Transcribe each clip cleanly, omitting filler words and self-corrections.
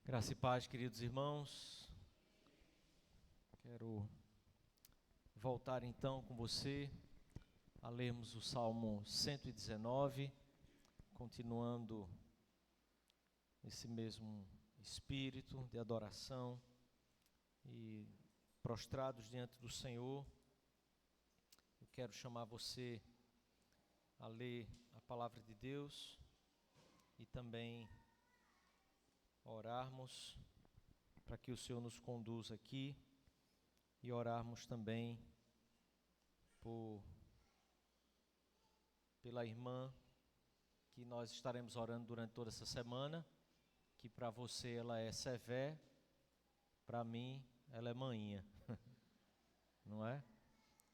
Graça e paz, queridos irmãos. Quero voltar então com você a lermos o Salmo 119, continuando esse mesmo espírito de adoração e prostrados diante do Senhor. Eu quero chamar você a ler a palavra de Deus e também orarmos para que o Senhor nos conduza aqui e orarmos também pela irmã que nós estaremos orando durante toda essa semana, que para você ela é Sevé, para mim ela é Maninha, não é?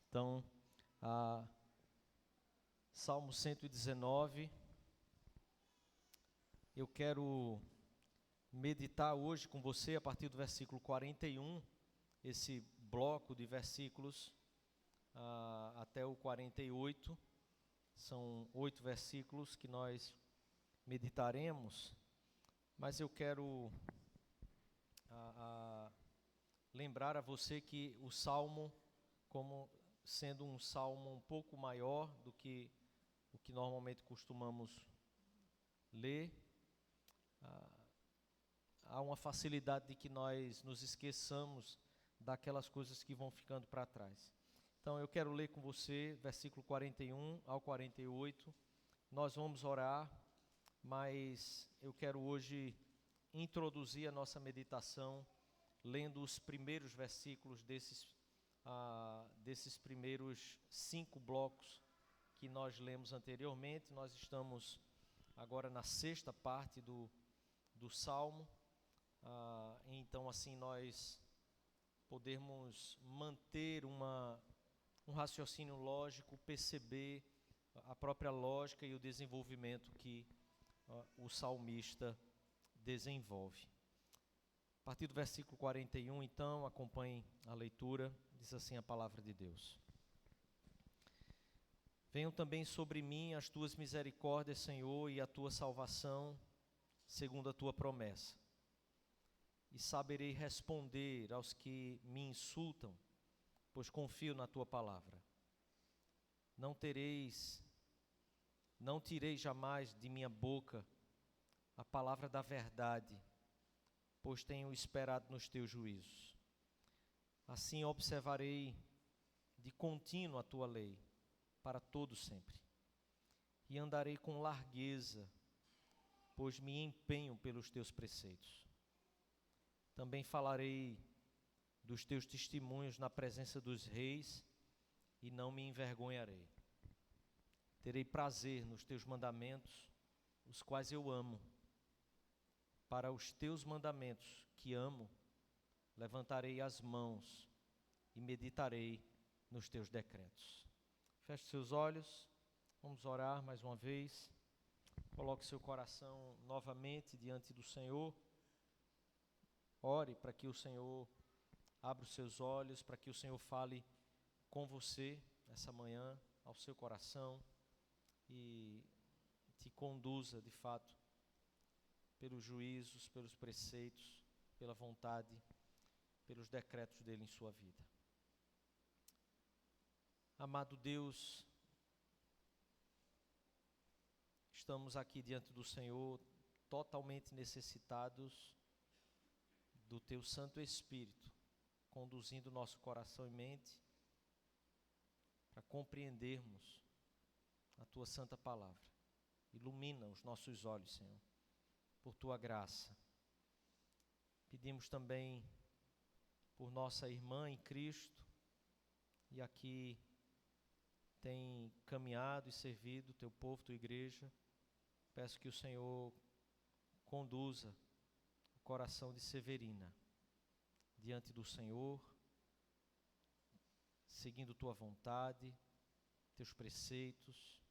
Então, Salmo 119, eu quero meditar hoje com você a partir do versículo 41, esse bloco de versículos até o 48, são 8 versículos que nós meditaremos, mas eu quero lembrar a você que o Salmo, como sendo um salmo um pouco maior do que o que normalmente costumamos ler, há uma facilidade de que nós nos esqueçamos daquelas coisas que vão ficando para trás. Então eu quero ler com você, versículo 41 ao 48, nós vamos orar, mas eu quero hoje introduzir a nossa meditação lendo os primeiros versículos desses primeiros 5 blocos que nós lemos anteriormente. Nós estamos agora na 6ª parte do Salmo, então assim nós podermos manter um raciocínio lógico, perceber a própria lógica e o desenvolvimento que o salmista desenvolve. A partir do versículo 41, então, acompanhem a leitura, diz assim a palavra de Deus. Venham também sobre mim as tuas misericórdias, Senhor, e a tua salvação, segundo a tua promessa. E saberei responder aos que me insultam, pois confio na tua palavra. Não tireis jamais de minha boca a palavra da verdade, pois tenho esperado nos teus juízos. Assim observarei de contínuo a tua lei, para todo sempre. E andarei com largueza, pois me empenho pelos teus preceitos. Também falarei dos teus testemunhos na presença dos reis, e não me envergonharei. Terei prazer nos teus mandamentos, os quais eu amo. Para os teus mandamentos que amo, levantarei as mãos e meditarei nos teus decretos. Feche seus olhos, vamos orar mais uma vez. Coloque seu coração novamente diante do Senhor. Ore para que o Senhor abra os seus olhos, para que o Senhor fale com você essa manhã, ao seu coração, e te conduza de fato pelos juízos, pelos preceitos, pela vontade, pelos decretos dele em sua vida. Amado Deus, estamos aqui diante do Senhor totalmente necessitados do teu Santo Espírito, conduzindo nosso coração e mente para compreendermos a tua santa palavra. Ilumina os nossos olhos, Senhor, por tua graça. Pedimos também por nossa irmã em Cristo, e aqui tem caminhado e servido teu povo, tua igreja. Peço que o Senhor conduza o coração de Severina diante do Senhor, seguindo tua vontade, teus preceitos,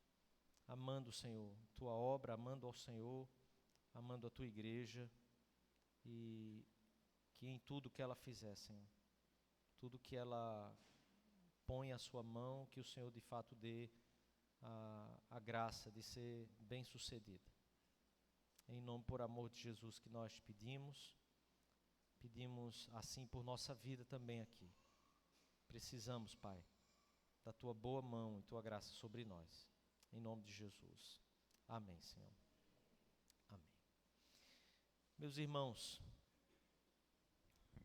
amando o Senhor, tua obra, amando ao Senhor, amando a tua igreja, e que em tudo que ela fizer, Senhor, tudo que ela põe a sua mão, que o Senhor de fato dê a graça de ser bem-sucedida. Em nome, por amor de Jesus, que nós pedimos Pedimos assim por nossa vida também aqui. Precisamos, Pai, da Tua boa mão e Tua graça sobre nós. Em nome de Jesus. Amém, Senhor. Amém. Meus irmãos,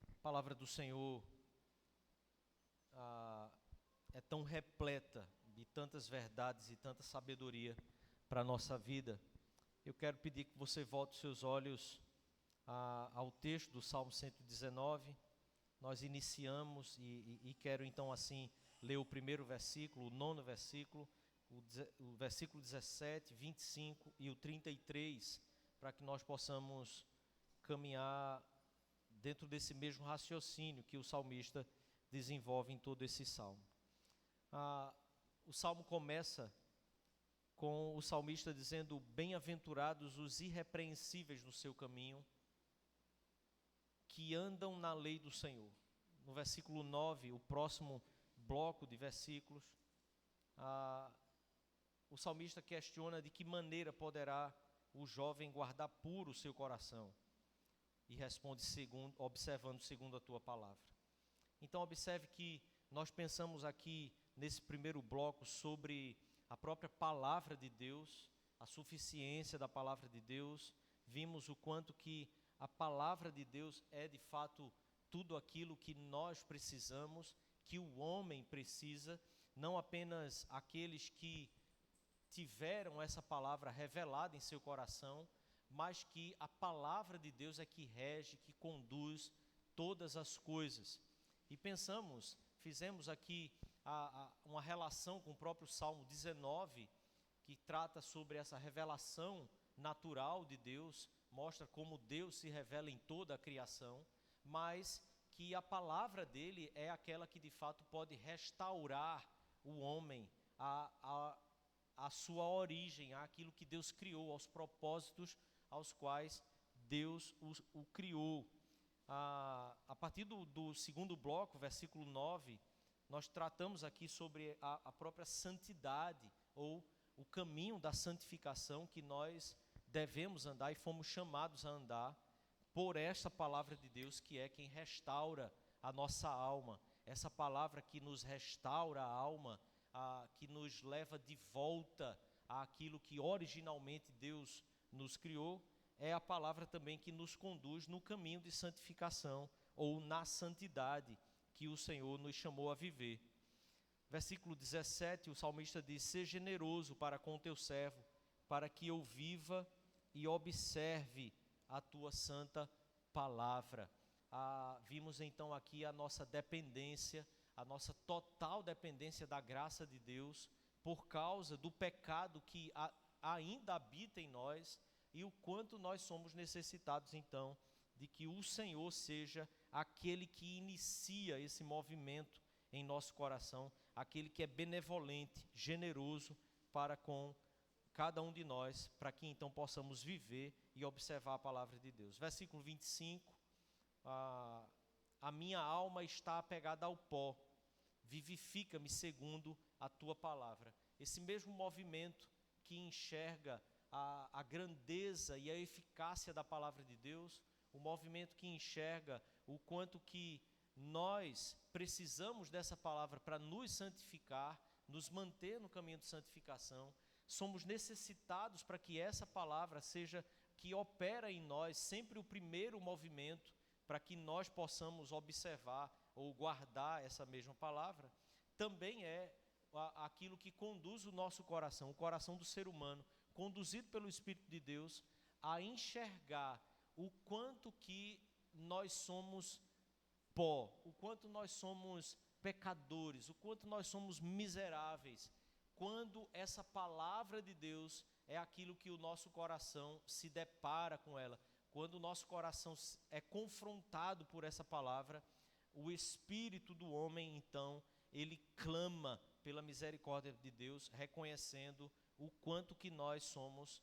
a palavra do Senhor é tão repleta de tantas verdades e tanta sabedoria para a nossa vida. Eu quero pedir que você volte os seus olhos ao texto do Salmo 119. Nós iniciamos e quero então assim ler o primeiro versículo, o 9º versículo, o versículo 17, 25 e o 33, para que nós possamos caminhar dentro desse mesmo raciocínio que o salmista desenvolve em todo esse salmo. O salmo começa com o salmista dizendo: bem-aventurados os irrepreensíveis no seu caminho, que andam na lei do Senhor. No versículo 9, o próximo bloco de versículos, o salmista questiona de que maneira poderá o jovem guardar puro o seu coração, e responde observando segundo a tua palavra. Então observe que nós pensamos aqui nesse primeiro bloco sobre a própria palavra de Deus, a suficiência da palavra de Deus. Vimos o quanto que a palavra de Deus é de fato tudo aquilo que nós precisamos, que o homem precisa, não apenas aqueles que tiveram essa palavra revelada em seu coração, mas que a palavra de Deus é que rege, que conduz todas as coisas. E fizemos aqui uma relação com o próprio Salmo 19, que trata sobre essa revelação natural de Deus, mostra como Deus se revela em toda a criação, mas que a palavra dele é aquela que de fato pode restaurar o homem à sua origem, àquilo que Deus criou, aos propósitos aos quais Deus o criou. A partir do segundo bloco, versículo 9, nós tratamos aqui sobre a própria santidade, ou o caminho da santificação que nós devemos andar e fomos chamados a andar por esta palavra de Deus, que é quem restaura a nossa alma. Essa palavra que nos restaura a alma, que nos leva de volta àquilo que originalmente Deus nos criou, é a palavra também que nos conduz no caminho de santificação, ou na santidade que o Senhor nos chamou a viver. Versículo 17, o salmista diz: seja generoso para com o teu servo, para que eu viva e observe a tua santa palavra. Vimos então aqui a nossa dependência, a nossa total dependência da graça de Deus, por causa do pecado que ainda habita em nós, e o quanto nós somos necessitados então de que o Senhor seja aquele que inicia esse movimento em nosso coração, aquele que é benevolente, generoso para com cada um de nós, para que então possamos viver e observar a palavra de Deus. Versículo 25, a minha alma está apegada ao pó, vivifica-me segundo a tua palavra. Esse mesmo movimento que enxerga a grandeza e a eficácia da palavra de Deus, o movimento que enxerga o quanto que nós precisamos dessa palavra para nos santificar, nos manter no caminho de santificação. Somos necessitados para que essa palavra seja que opera em nós sempre o primeiro movimento, para que nós possamos observar ou guardar essa mesma palavra. Também é aquilo que conduz o nosso coração, o coração do ser humano, conduzido pelo Espírito de Deus, a enxergar o quanto que nós somos pó, o quanto nós somos pecadores, o quanto nós somos miseráveis, quando essa palavra de Deus é aquilo que o nosso coração se depara com ela. Quando o nosso coração é confrontado por essa palavra, o espírito do homem, então, ele clama pela misericórdia de Deus, reconhecendo o quanto que nós somos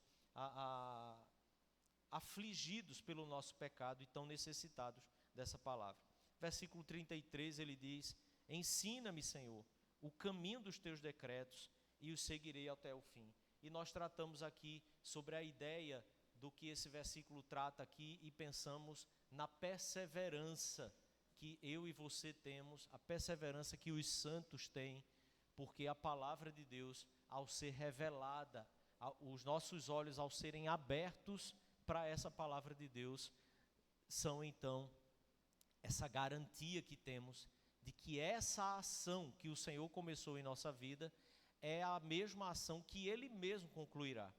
afligidos pelo nosso pecado e tão necessitados dessa palavra. Versículo 33, ele diz: ensina-me, Senhor, o caminho dos teus decretos, e os seguirei até o fim. E nós tratamos aqui sobre a ideia do que esse versículo trata aqui e pensamos na perseverança que eu e você temos, a perseverança que os santos têm, porque a palavra de Deus, ao ser revelada, os nossos olhos ao serem abertos para essa palavra de Deus, são então essa garantia que temos de que essa ação que o Senhor começou em nossa vida é a mesma ação que Ele mesmo concluirá.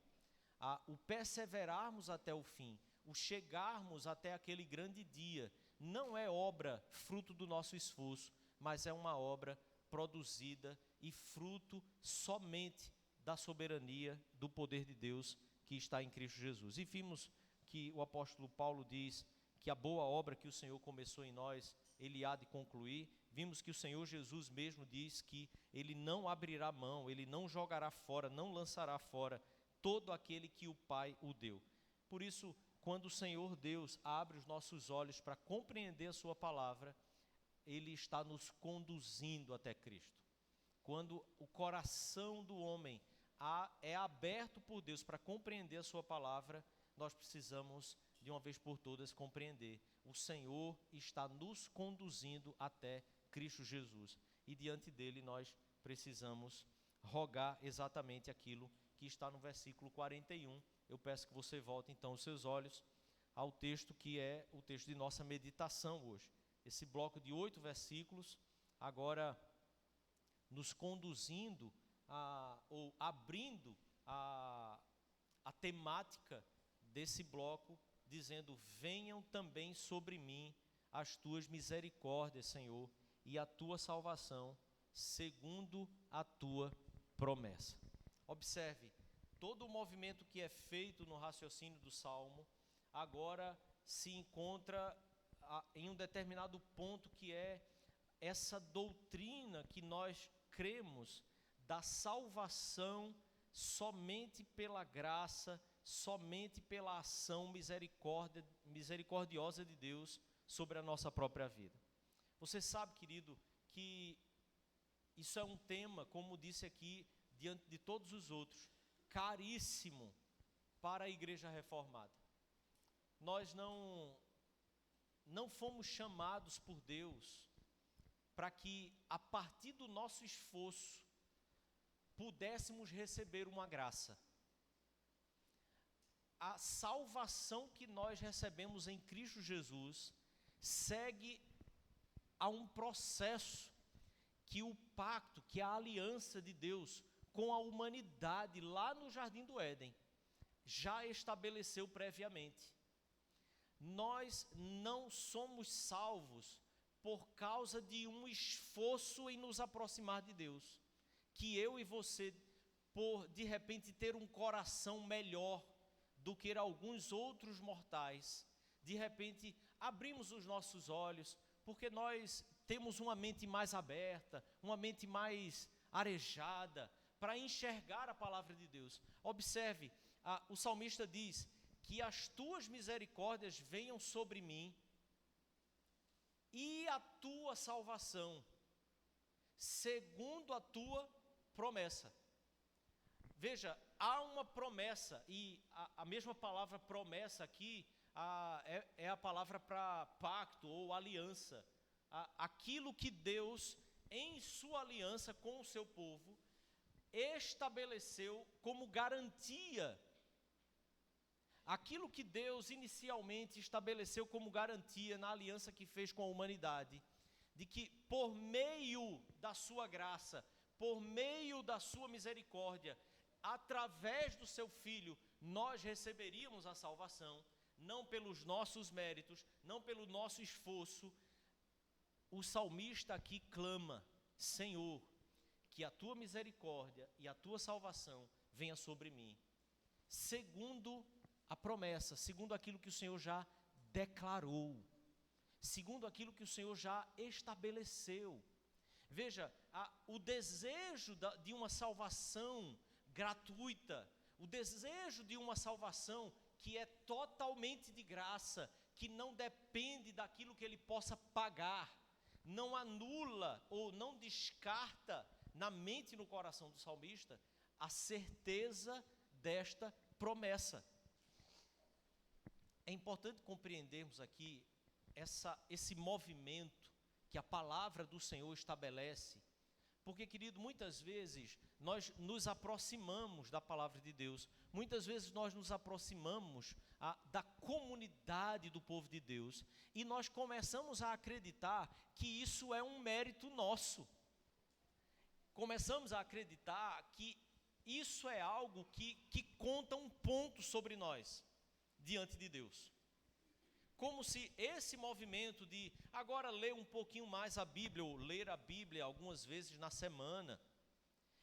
O perseverarmos até o fim, o chegarmos até aquele grande dia, não é obra fruto do nosso esforço, mas é uma obra produzida e fruto somente da soberania do poder de Deus que está em Cristo Jesus. E vimos que o apóstolo Paulo diz que a boa obra que o Senhor começou em nós, Ele há de concluir. Vimos que o Senhor Jesus mesmo diz que Ele não abrirá mão, Ele não jogará fora, não lançará fora todo aquele que o Pai o deu. Por isso, quando o Senhor Deus abre os nossos olhos para compreender a sua palavra, Ele está nos conduzindo até Cristo. Quando o coração do homem é aberto por Deus para compreender a sua palavra, nós precisamos, de uma vez por todas, compreender. O Senhor está nos conduzindo até Cristo Jesus. E diante dele nós precisamos rogar exatamente aquilo que está no versículo 41. Eu peço que você volte então os seus olhos ao texto que é o texto de nossa meditação hoje. Esse bloco de 8 versículos, agora nos conduzindo, ou abrindo a temática desse bloco, dizendo: venham também sobre mim as tuas misericórdias, Senhor, e a tua salvação, segundo a tua promessa. Observe, todo o movimento que é feito no raciocínio do Salmo, agora se encontra em um determinado ponto, que é essa doutrina que nós cremos da salvação somente pela graça, somente pela ação misericordiosa de Deus sobre a nossa própria vida. Você sabe, querido, que isso é um tema, como disse aqui, diante de todos os outros, caríssimo para a Igreja Reformada. Nós não fomos chamados por Deus para que, a partir do nosso esforço, pudéssemos receber uma graça. A salvação que nós recebemos em Cristo Jesus segue a um processo que o pacto, que a aliança de Deus com a humanidade lá no Jardim do Éden já estabeleceu previamente. Nós não somos salvos por causa de um esforço em nos aproximar de Deus, que eu e você, por de repente ter um coração melhor do que alguns outros mortais, de repente abrimos os nossos olhos, porque nós temos uma mente mais aberta, uma mente mais arejada, para enxergar a palavra de Deus. Observe, o salmista diz: que as tuas misericórdias venham sobre mim, e a tua salvação, segundo a tua promessa. Veja, há uma promessa, e a mesma palavra promessa aqui é a palavra para pacto ou aliança. Aquilo que Deus, em sua aliança com o seu povo, estabeleceu como garantia. Aquilo que Deus inicialmente estabeleceu como garantia na aliança que fez com a humanidade, de que por meio da sua graça, por meio da sua misericórdia, através do seu Filho, nós receberíamos a salvação, não pelos nossos méritos, não pelo nosso esforço. O salmista aqui clama: Senhor, que a tua misericórdia e a tua salvação venha sobre mim, segundo a promessa, segundo aquilo que o Senhor já declarou, segundo aquilo que o Senhor já estabeleceu. Veja, o desejo de uma salvação gratuita, o desejo de uma salvação que é totalmente de graça, que não depende daquilo que ele possa pagar, não anula ou não descarta na mente e no coração do salmista a certeza desta promessa. É importante compreendermos aqui esse movimento que a palavra do Senhor estabelece, porque, querido, muitas vezes nós nos aproximamos da palavra de Deus, muitas vezes nós nos aproximamos da comunidade do povo de Deus, e nós começamos a acreditar que isso é um mérito nosso. Começamos a acreditar que isso é algo que conta um ponto sobre nós, diante de Deus. Como se esse movimento de agora ler um pouquinho mais a Bíblia, ou ler a Bíblia algumas vezes na semana,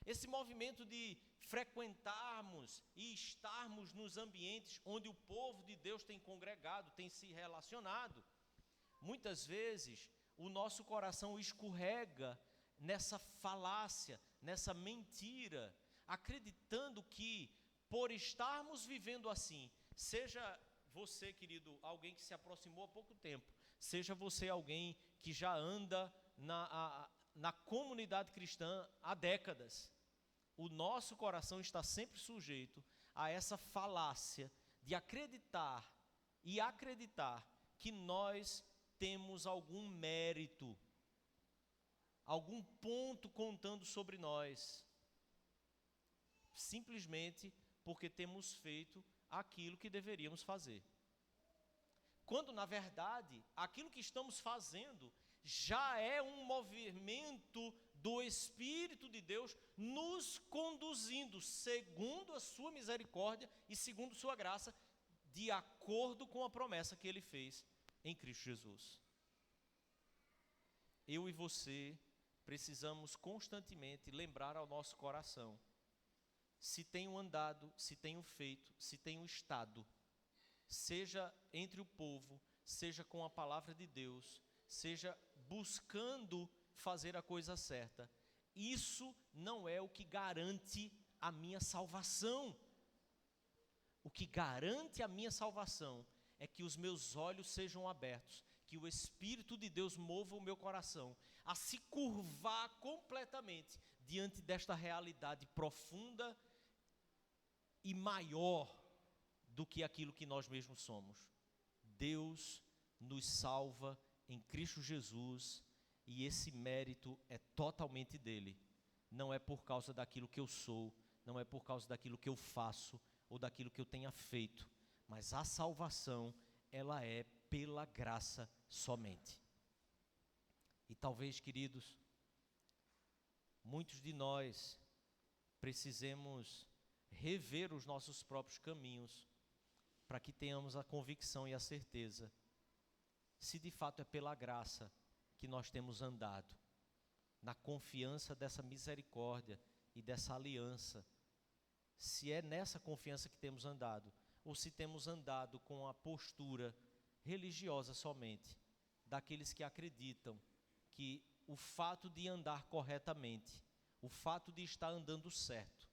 esse movimento de frequentarmos e estarmos nos ambientes onde o povo de Deus tem congregado, tem se relacionado, muitas vezes o nosso coração escorrega nessa falácia, nessa mentira, acreditando que por estarmos vivendo assim, seja você, querido, alguém que se aproximou há pouco tempo, seja você alguém que já anda na comunidade cristã há décadas, o nosso coração está sempre sujeito a essa falácia de acreditar que nós temos algum mérito, algum ponto contando sobre nós, simplesmente porque temos feito aquilo que deveríamos fazer. Quando, na verdade, aquilo que estamos fazendo já é um movimento do Espírito de Deus nos conduzindo segundo a sua misericórdia e segundo sua graça, de acordo com a promessa que Ele fez em Cristo Jesus. Eu e você precisamos constantemente lembrar ao nosso coração se tenho andado, se tenho feito, se tenho estado, seja entre o povo, seja com a palavra de Deus, seja buscando fazer a coisa certa. Isso não é o que garante a minha salvação. O que garante a minha salvação é que os meus olhos sejam abertos, que o Espírito de Deus mova o meu coração a se curvar completamente diante desta realidade profunda e maior do que aquilo que nós mesmos somos. Deus nos salva em Cristo Jesus e esse mérito é totalmente dele. Não é por causa daquilo que eu sou, não é por causa daquilo que eu faço ou daquilo que eu tenha feito, mas a salvação, ela é pela graça somente. E talvez, queridos, muitos de nós precisemos rever os nossos próprios caminhos para que tenhamos a convicção e a certeza se de fato é pela graça que nós temos andado, na confiança dessa misericórdia e dessa aliança, se é nessa confiança que temos andado, ou se temos andado com a postura religiosa somente, daqueles que acreditam que o fato de andar corretamente, o fato de estar andando certo,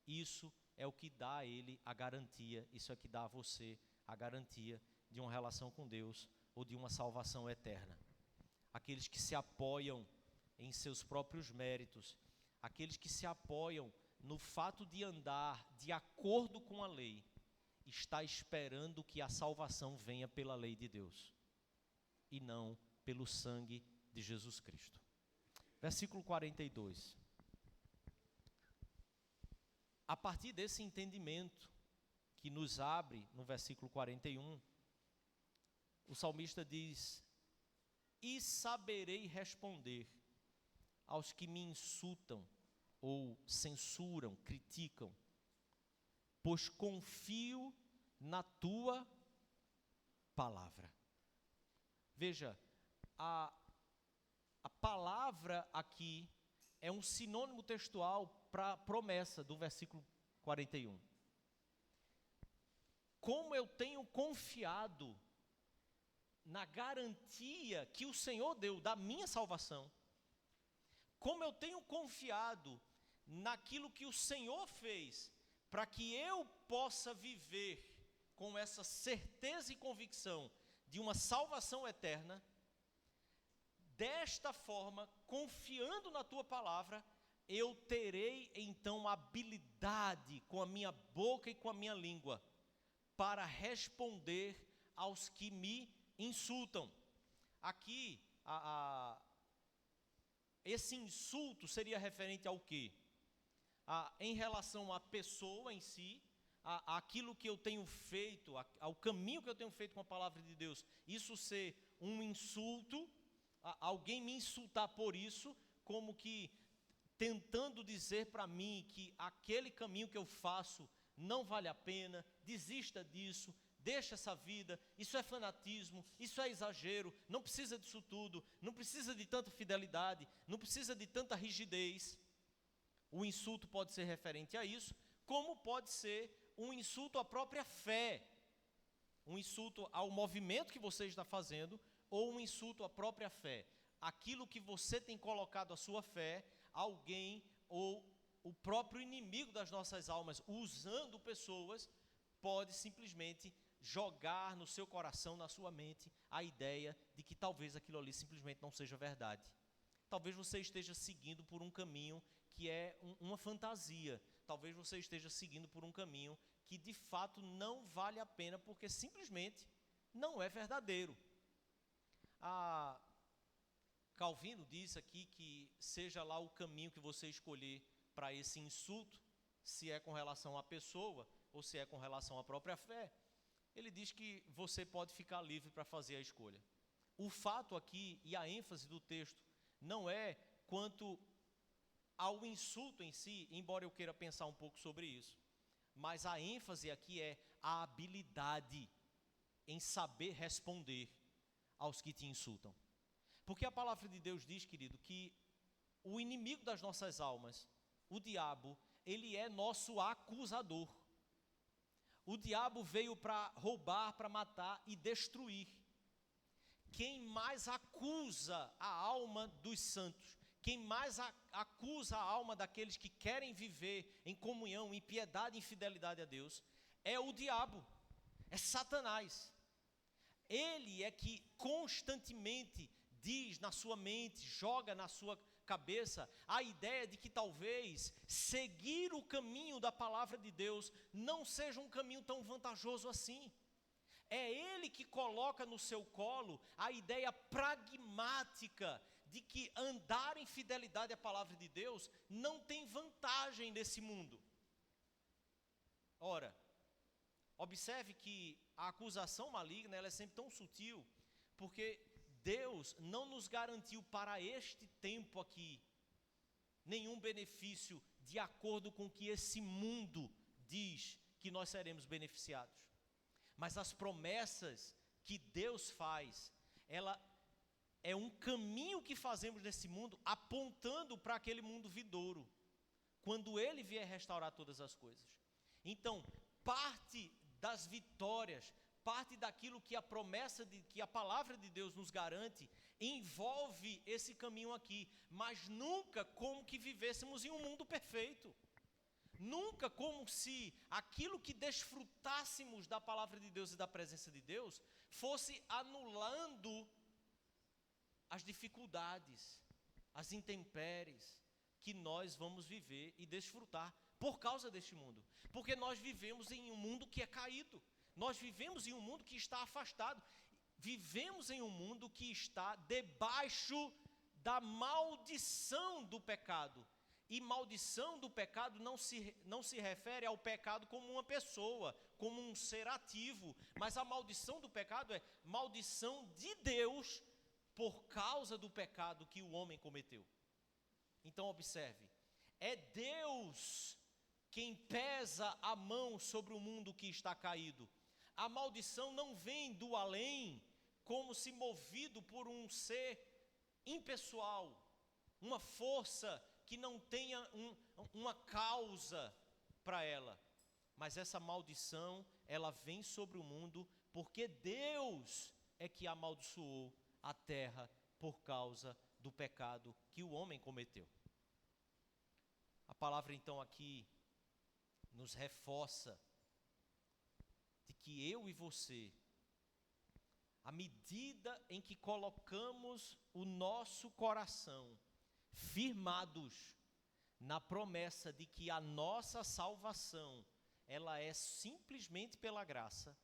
isso é o que dá a ele a garantia, isso é o que dá a você a garantia de uma relação com Deus ou de uma salvação eterna. Aqueles que se apoiam em seus próprios méritos, aqueles que se apoiam no fato de andar de acordo com a lei, está esperando que a salvação venha pela lei de Deus e não pelo sangue de Jesus Cristo. Versículo 42. A partir desse entendimento que nos abre no versículo 41, o salmista diz: e saberei responder aos que me insultam ou censuram, criticam, pois confio na tua palavra. Veja, a palavra aqui é um sinônimo textual para a promessa do versículo 41. Como eu tenho confiado na garantia que o Senhor deu da minha salvação, como eu tenho confiado naquilo que o Senhor fez para que eu possa viver com essa certeza e convicção de uma salvação eterna, desta forma, confiando na tua palavra, eu terei então habilidade com a minha boca e com a minha língua para responder aos que me insultam. Aqui, esse insulto seria referente ao quê? Em relação à pessoa em si, aquilo que eu tenho feito, ao caminho que eu tenho feito com a palavra de Deus, isso ser um insulto, alguém me insultar por isso, como que tentando dizer para mim que aquele caminho que eu faço não vale a pena, desista disso, deixa essa vida, isso é fanatismo, isso é exagero, não precisa disso tudo, não precisa de tanta fidelidade, não precisa de tanta rigidez. O insulto pode ser referente a isso, como pode ser um insulto à própria fé, um insulto ao movimento que você está fazendo, ou um insulto à própria fé. Aquilo que você tem colocado a sua fé, alguém ou o próprio inimigo das nossas almas, usando pessoas, pode simplesmente jogar no seu coração, na sua mente, a ideia de que talvez aquilo ali simplesmente não seja verdade. Talvez você esteja seguindo por um caminho que é uma fantasia. Talvez você esteja seguindo por um caminho que de fato não vale a pena, porque simplesmente não é verdadeiro. Calvino diz aqui que seja lá o caminho que você escolher para esse insulto, se é com relação à pessoa ou se é com relação à própria fé, ele diz que você pode ficar livre para fazer a escolha. O fato aqui e a ênfase do texto não é quanto ao insulto em si, embora eu queira pensar um pouco sobre isso, mas a ênfase aqui é a habilidade em saber responder aos que te insultam. Porque a palavra de Deus diz, querido, que o inimigo das nossas almas, o diabo, ele é nosso acusador. O diabo veio para roubar, para matar e destruir. Quem mais acusa a alma dos santos, quem mais acusa a alma daqueles que querem viver em comunhão, em piedade e em fidelidade a Deus, é o diabo, é Satanás. Ele é que constantemente diz na sua mente, joga na sua cabeça a ideia de que talvez seguir o caminho da palavra de Deus não seja um caminho tão vantajoso assim. É ele que coloca no seu colo a ideia pragmática de que andar em fidelidade à palavra de Deus não tem vantagem nesse mundo. Ora, observe que a acusação maligna ela é sempre tão sutil, porque Deus não nos garantiu para este tempo aqui nenhum benefício de acordo com o que esse mundo diz que nós seremos beneficiados. Mas as promessas que Deus faz, ela é um caminho que fazemos nesse mundo apontando para aquele mundo vindouro, quando Ele vier restaurar todas as coisas. Então, parte das vitórias, parte daquilo que a promessa, que a palavra de Deus nos garante, envolve esse caminho aqui, mas nunca como que vivêssemos em um mundo perfeito. Nunca como se aquilo que desfrutássemos da palavra de Deus e da presença de Deus fosse anulando as dificuldades, as intempéries que nós vamos viver e desfrutar por causa deste mundo. Porque nós vivemos em um mundo que é caído, nós vivemos em um mundo que está afastado, vivemos em um mundo que está debaixo da maldição do pecado. E maldição do pecado não se refere ao pecado como uma pessoa, como um ser ativo, mas a maldição do pecado é maldição de Deus por causa do pecado que o homem cometeu. Então observe, é Deus quem pesa a mão sobre o mundo que está caído. A maldição não vem do além, como se movido por um ser impessoal, uma força que não tenha uma causa para ela. Mas essa maldição, ela vem sobre o mundo porque Deus é que amaldiçoou a terra por causa do pecado que o homem cometeu. A palavra então aqui nos reforça de que eu e você, à medida em que colocamos o nosso coração firmados na promessa de que a nossa salvação, ela é simplesmente pela graça,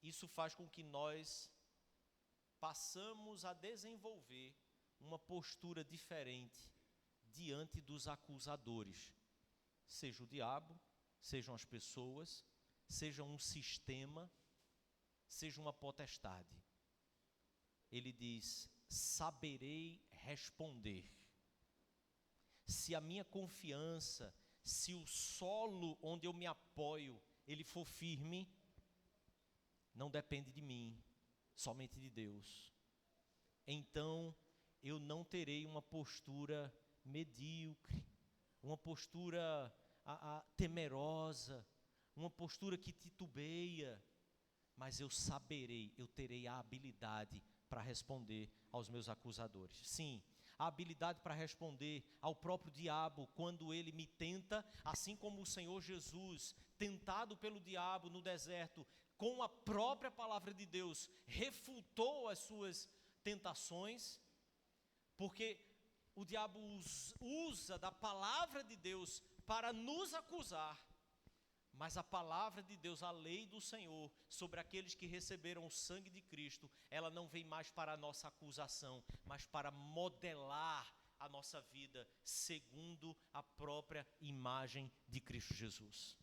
isso faz com que nós passamos a desenvolver uma postura diferente diante dos acusadores, seja o diabo, sejam as pessoas, seja um sistema, seja uma potestade. Ele diz: saberei responder. Se a minha confiança, se o solo onde eu me apoio, ele for firme, não depende de mim, somente de Deus. Então, eu não terei uma postura medíocre, uma postura temerosa, uma postura que titubeia, mas eu saberei, eu terei a habilidade para responder aos meus acusadores. Sim, a habilidade para responder ao próprio diabo quando ele me tenta, assim como o Senhor Jesus, tentado pelo diabo no deserto, com a própria palavra de Deus, refutou as suas tentações, porque o diabo usa da palavra de Deus para nos acusar. Mas a palavra de Deus, a lei do Senhor, sobre aqueles que receberam o sangue de Cristo, ela não vem mais para a nossa acusação, mas para modelar a nossa vida segundo a própria imagem de Cristo Jesus.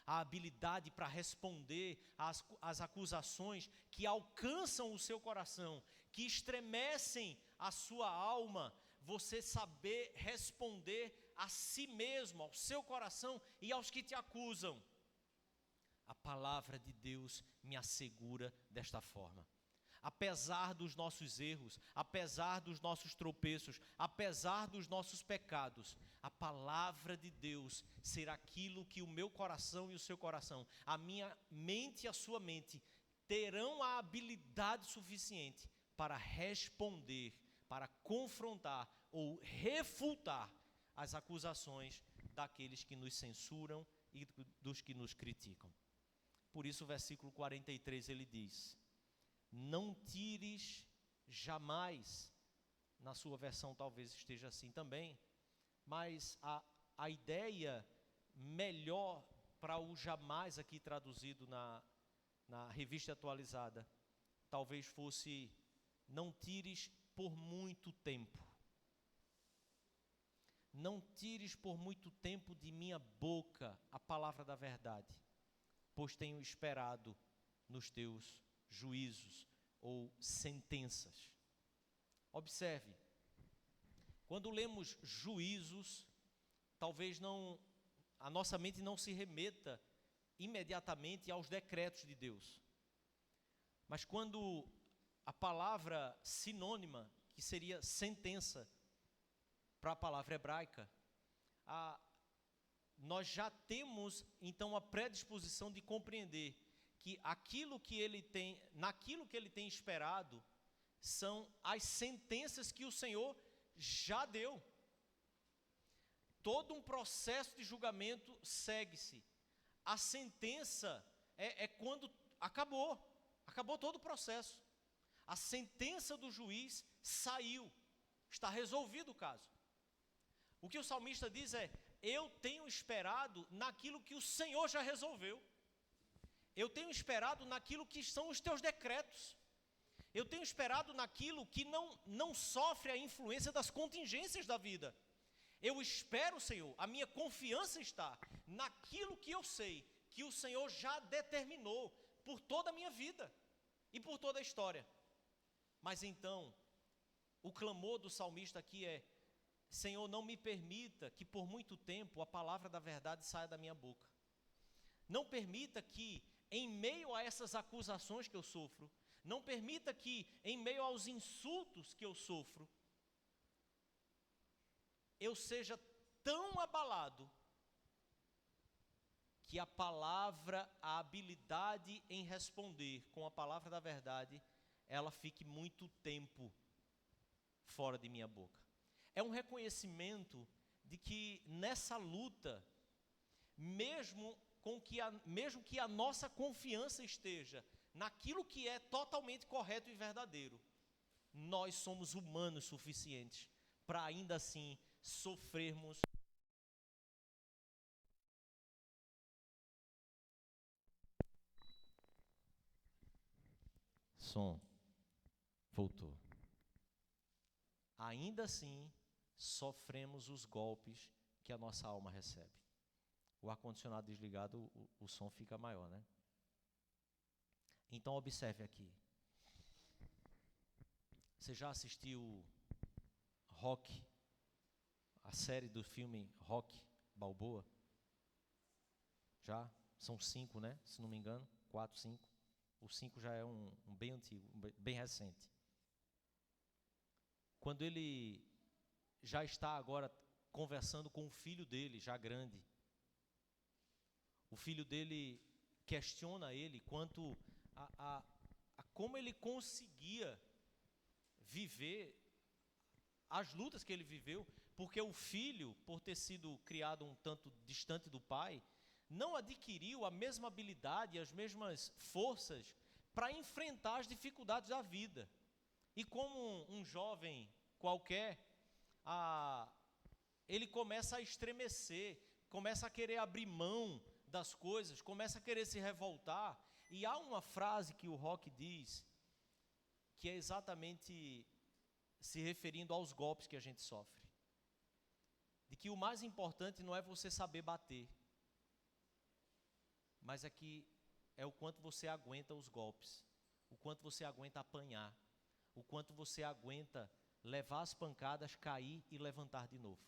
A habilidade para responder às acusações que alcançam o seu coração, que estremecem a sua alma, você saber responder a si mesmo, ao seu coração e aos que te acusam. A palavra de Deus me assegura desta forma. Apesar dos nossos erros, apesar dos nossos tropeços, apesar dos nossos pecados, a palavra de Deus será aquilo que o meu coração e o seu coração, a minha mente e a sua mente, terão a habilidade suficiente para responder, para confrontar ou refutar as acusações daqueles que nos censuram e dos que nos criticam. Por isso o versículo 43 ele diz: não tires jamais, na sua versão talvez esteja assim também, mas a ideia melhor para o jamais aqui traduzido na revista atualizada, talvez fosse: não tires por muito tempo. Não tires por muito tempo de minha boca a palavra da verdade, pois tenho esperado nos teus juízos ou sentenças. Observe, quando lemos juízos, talvez a nossa mente não se remeta imediatamente aos decretos de Deus. Mas quando a palavra sinônima, que seria sentença, para a palavra hebraica, nós já temos então a predisposição de compreender que naquilo que ele tem esperado, são as sentenças que o Senhor já deu. Todo um processo de julgamento segue-se. A sentença é quando acabou todo o processo. A sentença do juiz saiu, está resolvido o caso. O que o salmista diz é: eu tenho esperado naquilo que o Senhor já resolveu. Eu tenho esperado naquilo que são os teus decretos. Eu tenho esperado naquilo que não sofre a influência das contingências da vida. Eu espero, Senhor, a minha confiança está naquilo que eu sei, que o Senhor já determinou por toda a minha vida e por toda a história. Mas então, o clamor do salmista aqui é: Senhor, não me permita que por muito tempo a palavra da verdade saia da minha boca. Não permita que, em meio a essas acusações que eu sofro, não permita que, em meio aos insultos que eu sofro, eu seja tão abalado que a palavra, a habilidade em responder com a palavra da verdade, ela fique muito tempo fora de minha boca. É um reconhecimento de que nessa luta, mesmo que a nossa confiança esteja naquilo que é totalmente correto e verdadeiro, nós somos humanos suficientes para ainda assim sofrermos som voltou. Ainda assim, sofremos os golpes que a nossa alma recebe. O ar-condicionado desligado, o som fica maior, né? Então, observe aqui. Você já assistiu Rocky, a série do filme Rocky Balboa? Já? São 5, né? Se não me engano, 4, 5. O 5 já é um bem antigo, bem recente. Quando ele já está agora conversando com o filho dele, já grande, o filho dele questiona ele quanto a como ele conseguia viver as lutas que ele viveu, porque o filho, por ter sido criado um tanto distante do pai, não adquiriu a mesma habilidade, as mesmas forças para enfrentar as dificuldades da vida. E como um jovem qualquer, ele começa a estremecer, começa a querer abrir mão das coisas, começa a querer se revoltar. E há uma frase que o Rock diz, que é exatamente se referindo aos golpes que a gente sofre. De que o mais importante não é você saber bater, mas é o quanto você aguenta os golpes, o quanto você aguenta apanhar, o quanto você aguenta levar as pancadas, cair e levantar de novo.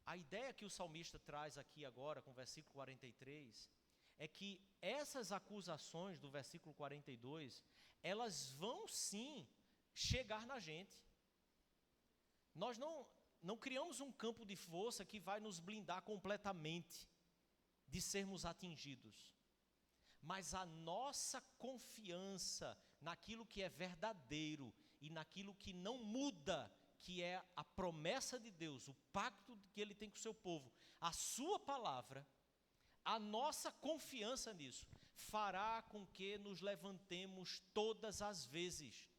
A ideia que o salmista traz aqui agora, com o versículo 43, é que essas acusações do versículo 42, elas vão sim chegar na gente. Nós não criamos um campo de força que vai nos blindar completamente de sermos atingidos. Mas a nossa confiança naquilo que é verdadeiro e naquilo que não muda, que é a promessa de Deus, o pacto que Ele tem com o seu povo, a sua palavra, a nossa confiança nisso fará com que nos levantemos todas as vezes,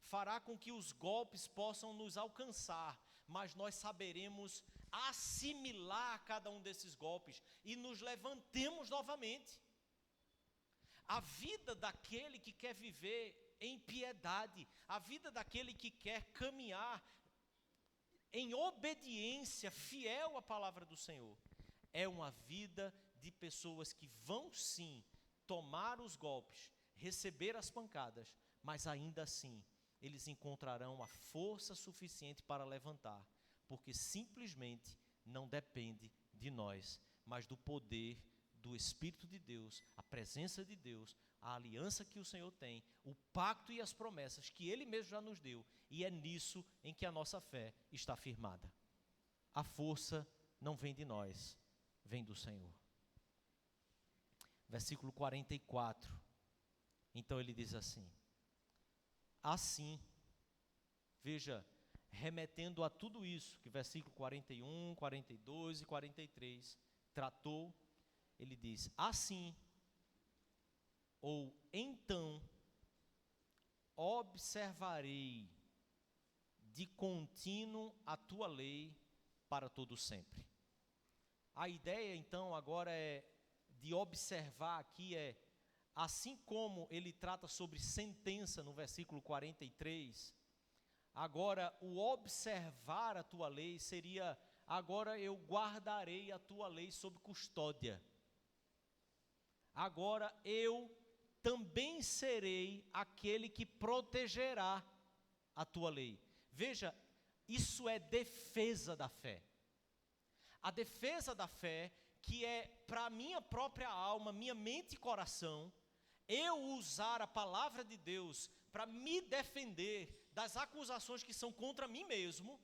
fará com que os golpes possam nos alcançar, mas nós saberemos assimilar cada um desses golpes e nos levantemos novamente. A vida daquele que quer viver em piedade, a vida daquele que quer caminhar em obediência fiel à palavra do Senhor, é uma vida de pessoas que vão sim tomar os golpes, receber as pancadas, mas ainda assim eles encontrarão a força suficiente para levantar, porque simplesmente não depende de nós, mas do poder do Espírito de Deus, a presença de Deus, a aliança que o Senhor tem, o pacto e as promessas que Ele mesmo já nos deu, e é nisso em que a nossa fé está firmada. A força não vem de nós, vem do Senhor. Versículo 44, então ele diz assim: assim, veja, remetendo a tudo isso, que versículo 41, 42 e 43 tratou, ele diz, assim, ou então, observarei de contínuo a tua lei para todo sempre. A ideia então agora é de observar aqui assim como ele trata sobre sentença no versículo 43, agora o observar a tua lei seria, agora eu guardarei a tua lei sob custódia. Agora eu também serei aquele que protegerá a tua lei. Veja, isso é defesa da fé. A defesa da fé, que é para a minha própria alma, minha mente e coração, eu usar a palavra de Deus para me defender das acusações que são contra mim mesmo,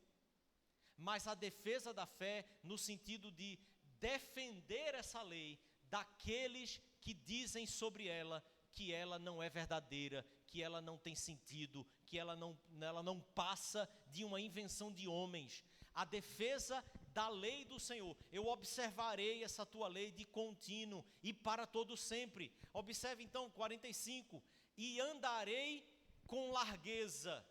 mas a defesa da fé no sentido de defender essa lei daqueles que dizem sobre ela que ela não é verdadeira, que ela não tem sentido, que ela não passa de uma invenção de homens. A defesa da lei do Senhor. Eu observarei essa tua lei de contínuo e para todo sempre. Observe então 45. E andarei com largueza,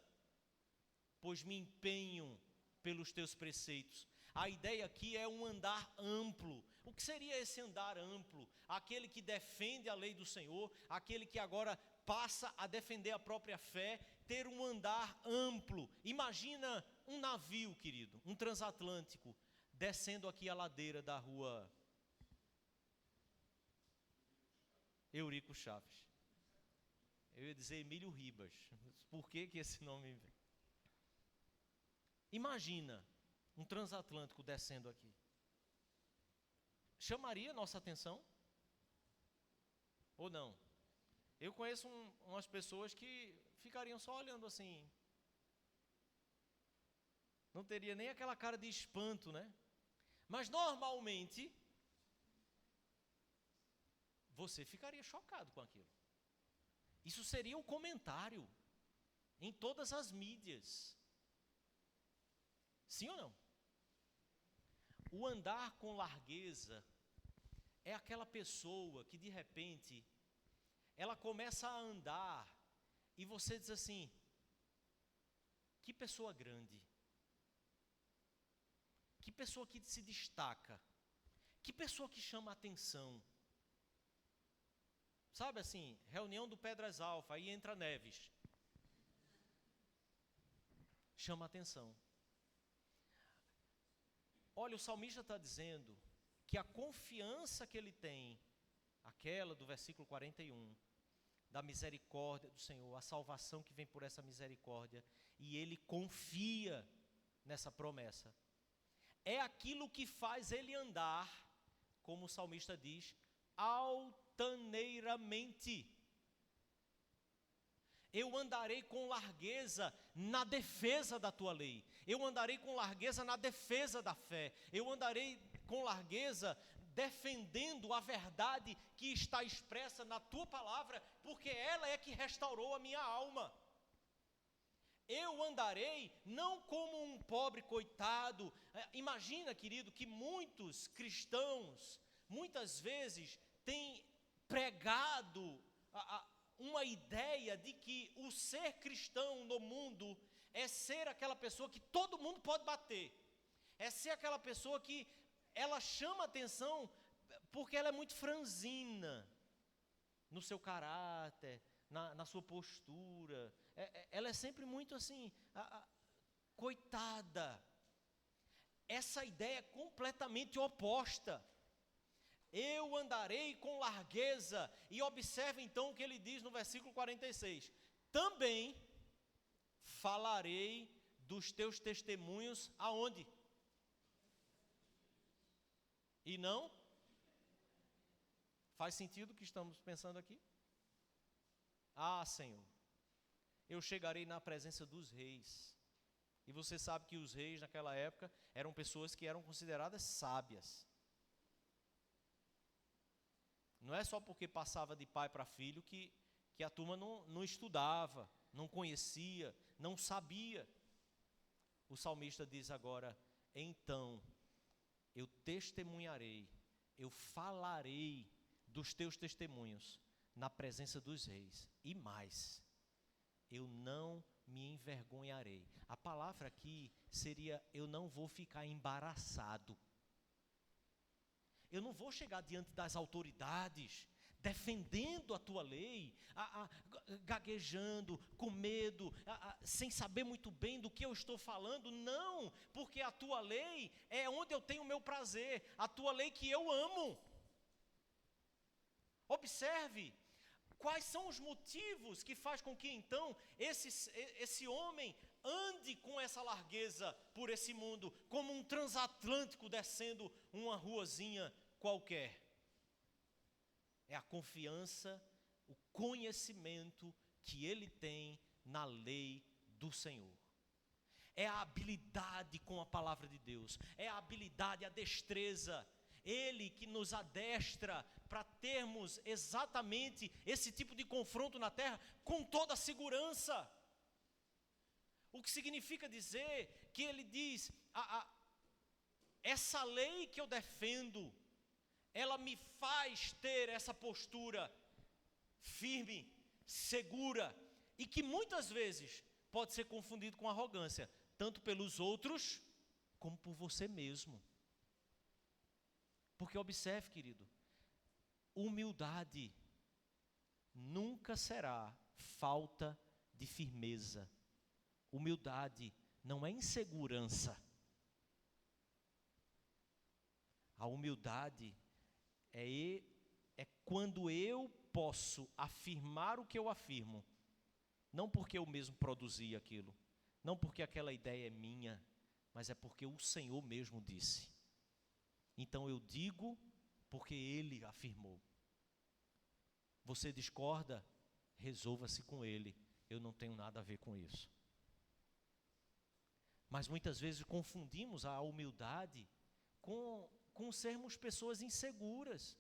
pois me empenho pelos teus preceitos. A ideia aqui é um andar amplo. O que seria esse andar amplo? Aquele que defende a lei do Senhor, aquele que agora passa a defender a própria fé, ter um andar amplo. Imagina um navio, querido, um transatlântico, descendo aqui a ladeira da rua Eurico Chaves. Eu ia dizer Emílio Ribas. Por que esse nome? Imagina um transatlântico descendo aqui. Chamaria nossa atenção? Ou não? Eu conheço umas pessoas que ficariam só olhando assim. Não teria nem aquela cara de espanto, né? Mas normalmente, você ficaria chocado com aquilo. Isso seria um comentário em todas as mídias. Sim ou não? O andar com largueza é aquela pessoa que de repente ela começa a andar e você diz assim: que pessoa grande, que pessoa que se destaca, que pessoa que chama a atenção. Sabe assim, reunião do Pedras Alfa, aí entra Neves. Chama a atenção. Olha, o salmista está dizendo que a confiança que ele tem, aquela do versículo 41, da misericórdia do Senhor, a salvação que vem por essa misericórdia, e ele confia nessa promessa. É aquilo que faz ele andar, como o salmista diz, altaneiramente. Eu andarei com largueza na defesa da tua lei. Eu andarei com largueza na defesa da fé. Eu andarei com largueza defendendo a verdade que está expressa na tua palavra, porque ela é que restaurou a minha alma. Eu andarei não como um pobre coitado. Imagina, querido, que muitos cristãos, muitas vezes, têm pregado uma ideia de que o ser cristão no mundo é ser aquela pessoa que todo mundo pode bater. É ser aquela pessoa que ela chama atenção porque ela é muito franzina no seu caráter, na sua postura. Ela é sempre muito assim, coitada. Essa ideia é completamente oposta. Eu andarei com largueza. E observe então o que ele diz no versículo 46. Também falarei dos teus testemunhos aonde? E não? Faz sentido o que estamos pensando aqui? Ah, Senhor, eu chegarei na presença dos reis. E você sabe que os reis naquela época eram pessoas que eram consideradas sábias. Não é só porque passava de pai para filho que a turma não estudava, não conhecia, não sabia. O salmista diz agora: então eu testemunharei, eu falarei dos teus testemunhos na presença dos reis. E mais, eu não me envergonharei. A palavra aqui seria: eu não vou ficar embaraçado. Eu não vou chegar diante das autoridades, defendendo a tua lei, gaguejando, com medo, sem saber muito bem do que eu estou falando. Não, porque a tua lei é onde eu tenho o meu prazer, a tua lei que eu amo. Observe quais são os motivos que faz com que então esse homem ande com essa largueza por esse mundo, como um transatlântico descendo uma ruazinha qualquer. É a confiança, o conhecimento que ele tem na lei do Senhor. É a habilidade com a palavra de Deus, é a habilidade, a destreza. Ele que nos adestra para termos exatamente esse tipo de confronto na terra com toda a segurança. O que significa dizer que ele diz, essa lei que eu defendo, ela me faz ter essa postura firme, segura, e que muitas vezes pode ser confundido com arrogância, tanto pelos outros como por você mesmo. Porque observe, querido, humildade nunca será falta de firmeza. Humildade não é insegurança. A humildade é quando eu posso afirmar o que eu afirmo, não porque eu mesmo produzi aquilo, não porque aquela ideia é minha, mas é porque o Senhor mesmo disse. Então eu digo porque Ele afirmou. Você discorda? Resolva-se com Ele. Eu não tenho nada a ver com isso. Mas muitas vezes confundimos a humildade com sermos pessoas inseguras.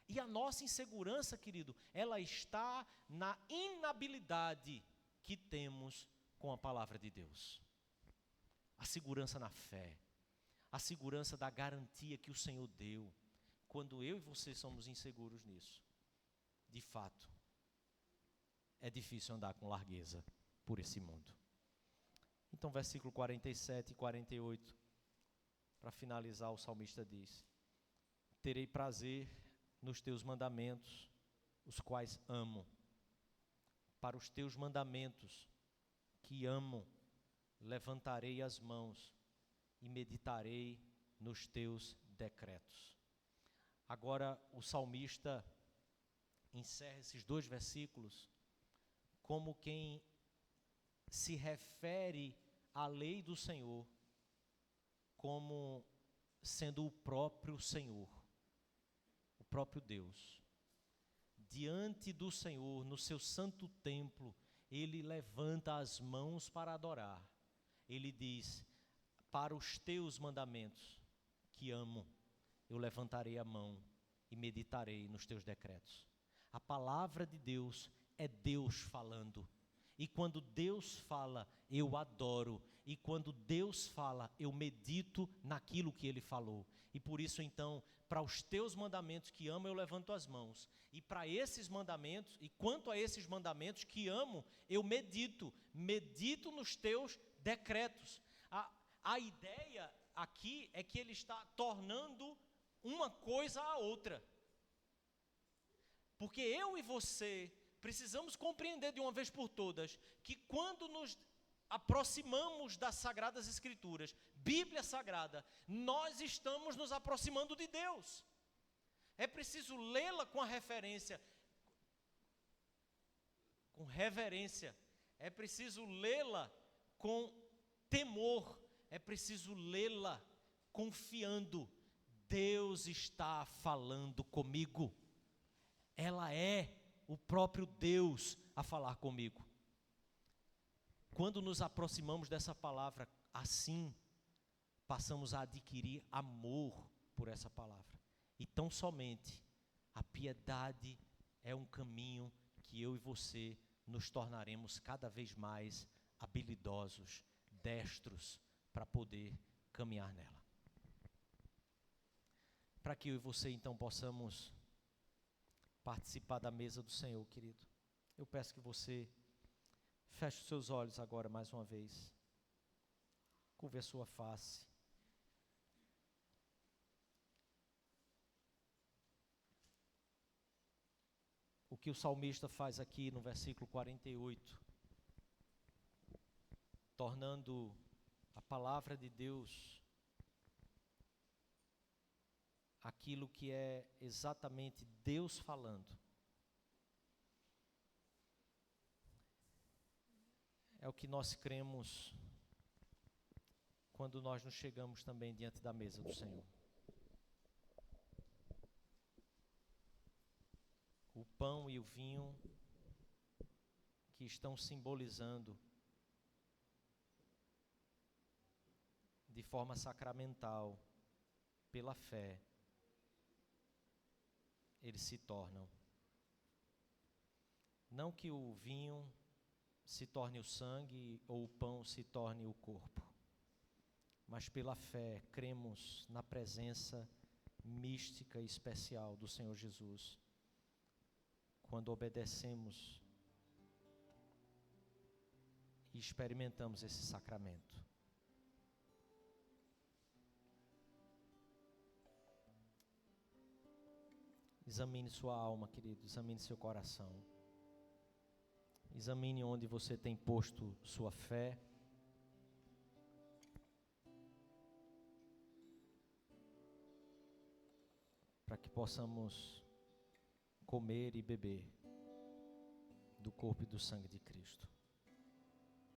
E a nossa insegurança, querido, ela está na inabilidade que temos com a palavra de Deus. A segurança na fé, a segurança da garantia que o Senhor deu. Quando eu e você somos inseguros nisso, de fato, é difícil andar com largueza por esse mundo. Então, versículo 47 e 48, para finalizar, o salmista diz: terei prazer nos teus mandamentos, os quais amo. Para os teus mandamentos, que amo, levantarei as mãos e meditarei nos teus decretos. Agora, o salmista encerra esses 2 versículos como quem se refere à lei do Senhor como sendo o próprio Senhor, o próprio Deus. Diante do Senhor, no seu santo templo, ele levanta as mãos para adorar. Ele diz: para os teus mandamentos, que amo, eu levantarei a mão e meditarei nos teus decretos. A palavra de Deus é Deus falando. E quando Deus fala, eu adoro. E quando Deus fala, eu medito naquilo que Ele falou. E por isso, então, para os teus mandamentos que amo, eu levanto as mãos. E para esses mandamentos, e quanto a esses mandamentos que amo, eu medito nos teus decretos. A ideia aqui é que Ele está tornando uma coisa a outra. Porque eu e você precisamos compreender de uma vez por todas que quando nos aproximamos das Sagradas Escrituras, Bíblia Sagrada, nós estamos nos aproximando de Deus. É preciso lê-la com reverência, é preciso lê-la com temor, é preciso lê-la confiando. Deus está falando comigo. Ela é o próprio Deus a falar comigo. Quando nos aproximamos dessa palavra, assim, passamos a adquirir amor por essa palavra. E tão somente a piedade é um caminho que eu e você nos tornaremos cada vez mais habilidosos, destros, para poder caminhar nela. Para que eu e você, então, possamos participar da mesa do Senhor, querido, eu peço que você feche os seus olhos agora mais uma vez, curve a sua face. O que o salmista faz aqui no versículo 48, tornando a palavra de Deus aquilo que é exatamente Deus falando. É o que nós cremos quando nós nos chegamos também diante da mesa do Senhor. O pão e o vinho que estão simbolizando de forma sacramental, pela fé, eles se tornam. Não que o vinho se torne o sangue ou o pão se torne o corpo, mas pela fé cremos na presença mística e especial do Senhor Jesus, quando obedecemos e experimentamos esse sacramento. Examine sua alma, querido, examine seu coração. Examine onde você tem posto sua fé. Para que possamos comer e beber do corpo e do sangue de Cristo.